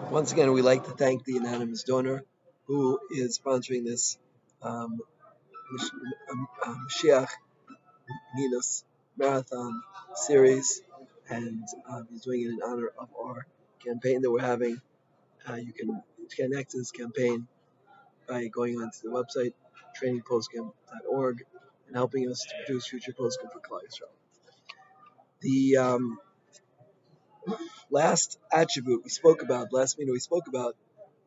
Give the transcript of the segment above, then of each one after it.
Once again, we'd like to thank the anonymous donor who is sponsoring this um, Moshiach Minas Marathon series, and he's doing it in honor of our campaign that we're having. You can connect to this campaign by going onto the website trainingpostcamp.org and helping us to produce future postcamp for Klal Yisrael. The last attribute we spoke about, last meeting we spoke about,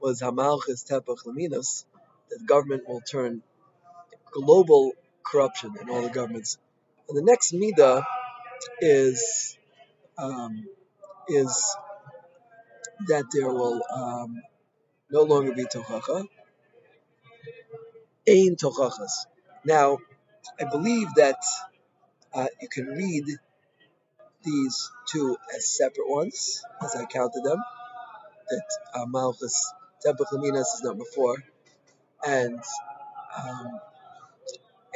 was Hamalchus Tepach Laminas, that the government will turn global corruption in all the governments. And the next midah is um, is that there will no longer be tochacha, ein tochachas. Now, I believe that you can read these two as separate ones, as I counted them. That Malchus Tepach Laminas is number 4, and um,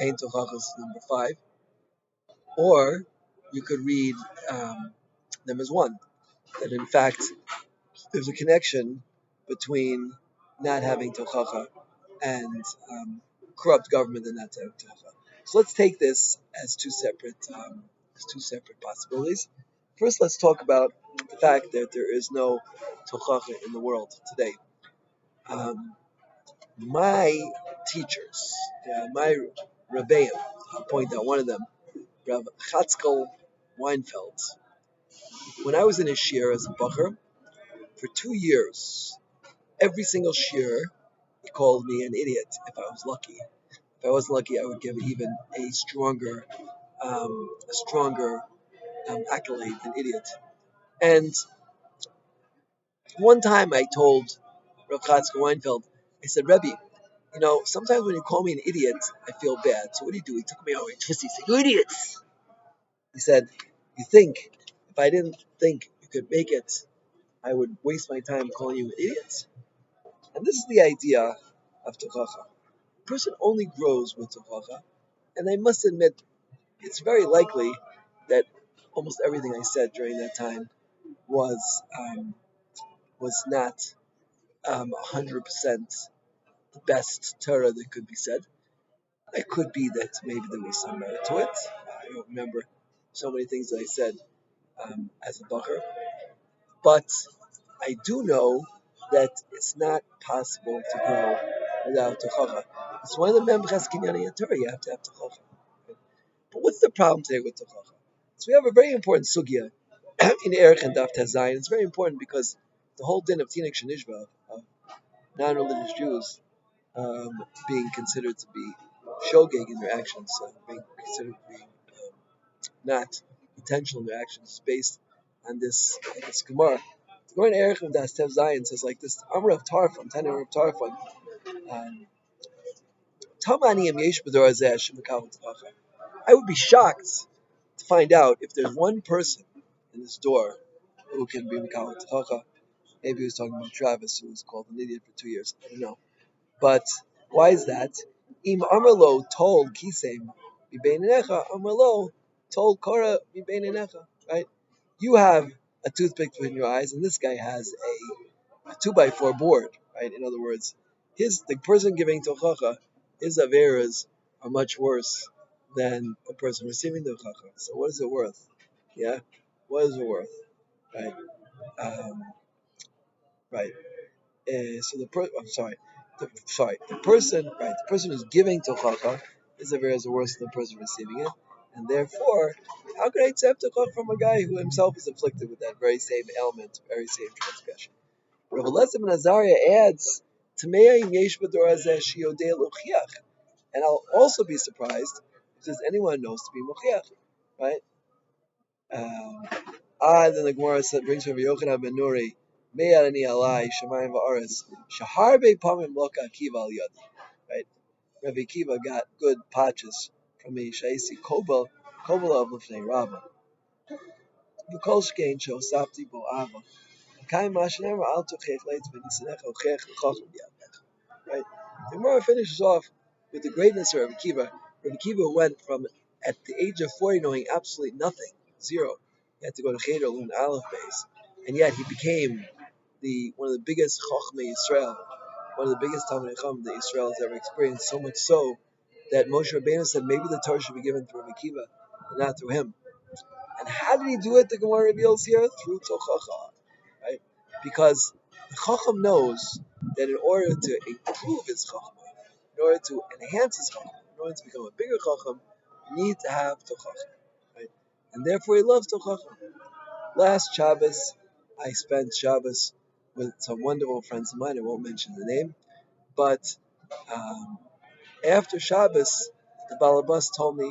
ein tochachas is number 5. Or you could read them as one. That in fact there's a connection between not having tochacha and corrupt government and not having tochacha. So let's take this as two separate possibilities. First, let's talk about the fact that there is no tochacha in the world today. My teachers, my rebbeim, I'll point out one of them, Rav Chatzkel Weinfeld. When I was in his shir as a bacher, for 2 years, every single shir, he called me an idiot if I was lucky. If I wasn't lucky, I would give even a stronger accolade than idiot. And one time I told Rav Chatzke Weinfeld, I said, Rebbe, sometimes when you call me an idiot, I feel bad. So what do you do? He took me over and twisted. He said, "You idiots!" He said, "You think if I didn't think you could make it, I would waste my time calling you an idiot?" And this is the idea of tochacha. A person only grows with tochacha, and I must admit, it's very likely that almost everything I said during that time was not 100% the best Torah that could be said. It could be that maybe there was some merit to it. I don't remember so many things that I said as a bacher, but I do know that it's not possible to grow without tochacha. It's one of the memchas kinyan Torah. You have to have tochacha. But what's the problem today with tochacha? So we have a very important sugya in Erech and Daf Tezayin. It's very important because the whole din of Tinik Shenishba, of non-religious Jews being considered to be shogeg in their actions, being considered to be not intentional in their actions, is based on this Gemara. The Gemara in Erech and Daf Tezayin says like this: Amr of Tarfon, Tanya of Tarfon. I would be shocked to find out if there's one person in this door who can be Mikal Tachacha. Maybe he was talking about Travis, who was called an idiot for 2 years. I don't know. But why is that? Im Amarlo told Kisem Mibeinecha, Amarlo told Korah Mibeinecha. Right? You have a toothpick between your eyes, and this guy has a 2x4 board. Right? In other words, the person giving tochacha, his averas are much worse than the person receiving the tochacha. So what is it worth? Yeah, what is it worth? Right? Um, right. So the person who's giving tochacha, his averas are worse than the person receiving it, and therefore, how could I accept tochacha from a guy who himself is afflicted with that very same ailment, very same transgression? Rav Elazar ben Azariah adds, "Tameim yesh b'dor hazeh sheyodei luchiach," and I'll also be surprised if there's anyone who knows to be mochiach, right? Then the Gemara brings from Yochanan ben Nuri, "Me'arani alai shemayim va'aretz shaharbe pamim loka akiva al yadi." Right? Rabbi Akiva got good patches from me. Shaisi kobel of lifnei Rava. V'kol shkein shosapti bo ava. Right? The Gemara finishes off with the greatness of Rabbi Akiva. Rabbi Akiva went from, at the age of 40, knowing absolutely nothing, zero. He had to go to Cheder, learn Aleph base, and yet he became the one of the biggest Chochmei Israel, one of the biggest Talmidei Chacham that Israel has ever experienced. So much so that Moshe Rabbeinu said maybe the Torah should be given through Akiva and not through him. And how did he do it? The Gemara reveals here through Tochacha, right? Because the Chacham knows that in order to improve his Chacham, in order to enhance his Chacham, in order to become a bigger Chacham, you need to have Tochacha, right? And therefore he loves Tochacha. Last Shabbos, I spent Shabbos with some wonderful friends of mine. I won't mention the name, but um, after Shabbos, the Balabas told me,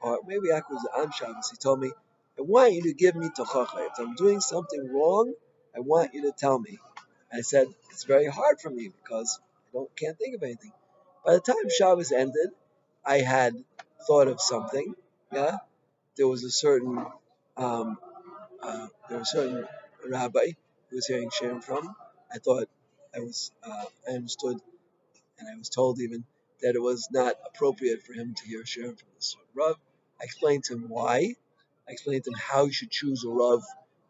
or maybe after on Shabbos, he told me, I want you to give me tochacha. If I'm doing something wrong, I want you to tell me. I said, it's very hard for me because can't think of anything. By the time Shabbos ended, I had thought of something. Yeah, there was a certain rabbi who was hearing Shem from. I thought I understood, and I was told even that it was not appropriate for him to hear Shem from this Rav. I explained to him why. I explained to him how you should choose a Rav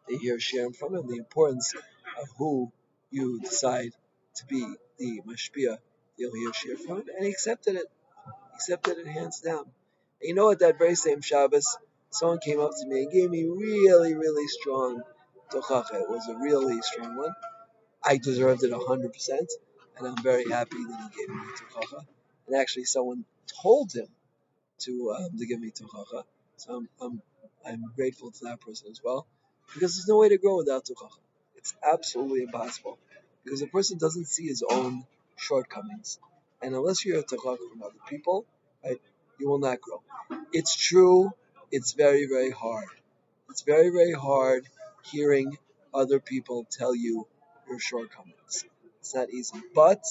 to hear Shem from and the importance of who you decide to be the Mashpia you'll hear Shem from, and he accepted it. He accepted it hands down. And you know what, that very same Shabbos, someone came up to me and gave me really, really strong tochacha. It was a really strong one. I deserved it 100%, and I'm very happy that he gave me tochacha. And actually, someone told him to give me tochacha, so I'm grateful to that person as well, because there's no way to grow without tochacha. It's absolutely impossible, because a person doesn't see his own shortcomings, and unless you have tochacha from other people, right, you will not grow. It's true. It's very, very hard. It's very, very hard hearing other people tell you your shortcomings. It's not easy. But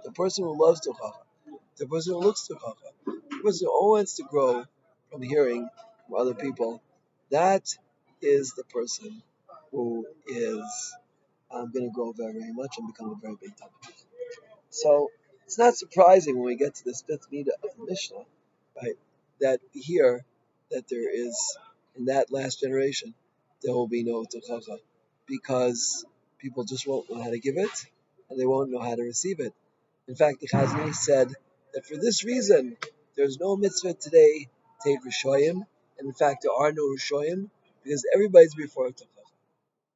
the person who loves Tochacha, the person who looks Tochacha, the person who always wants to grow from hearing from other people, that is the person who is going to grow very, very much and become a very big Talmid. So it's not surprising when we get to this fifth midah of the Mishnah, right, that we hear that there is, in that last generation, there will be no Tochacha, because people just won't know how to give it, and they won't know how to receive it. In fact, the Chazon said that for this reason, there's no mitzvah today to take Rishoyim, and in fact, there are no Rishoyim, because everybody's before Tochacha.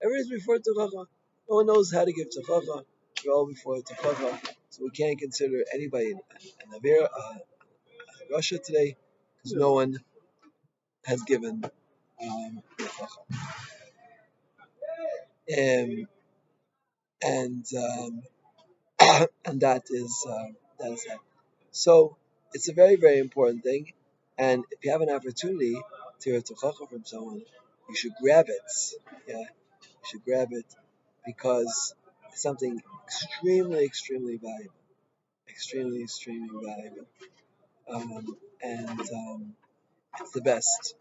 Everybody's before Tochacha. No one knows how to give Tochacha. We're all before Tochacha, so we can't consider anybody an Avera, Russia today, because no one has given Tochacha. And and that is that. So it's a very, very important thing, and if you have an opportunity to hear Tochacha from someone, you should grab it. Yeah, you should grab it, because it's something extremely, extremely valuable. Extremely, extremely valuable. And it's the best.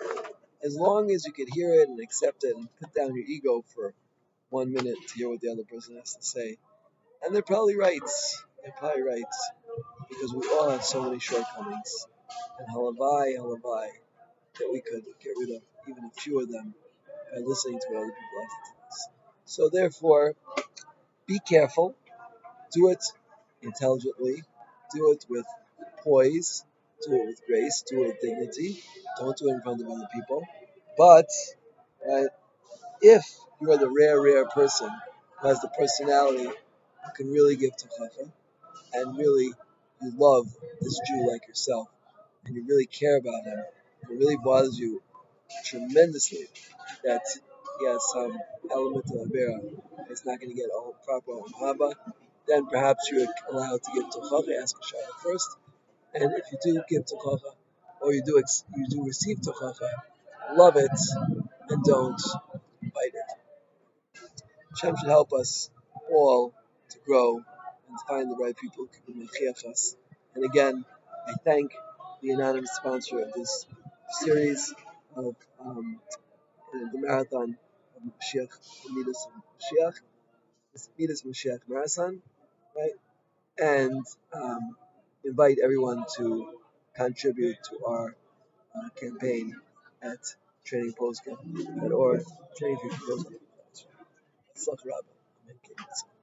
As long as you could hear it and accept it and put down your ego for 1 minute to hear what the other person has to say. And they're probably right. They're probably right. Because we all have so many shortcomings. And halavai, that we could get rid of even a few of them by listening to what other people have to tell us. So therefore, be careful. Do it intelligently. Do it with poise. Do it with grace. Do it with dignity. Don't do it in front of other people. But right, if you are the rare, rare person who has the personality who can really give tochacha, and really you love this Jew like yourself, and you really care about him, and it really bothers you tremendously that he has some element of Avera, it's not going to get all proper Haba, then perhaps you're allowed to give Tochacha, ask a Shara first, and if you do give Tochacha, or you do receive Tochacha, love it, and don't bite it. Hashem should help us all to grow and to find the right people who can Moshiach us. And again, I thank the anonymous sponsor of this series of the marathon of Moshiach, the Midas Moshiach Marathon, right? And invite everyone to contribute to our campaign at trainingpostgame.org, training Atzlach Rabba. Amen.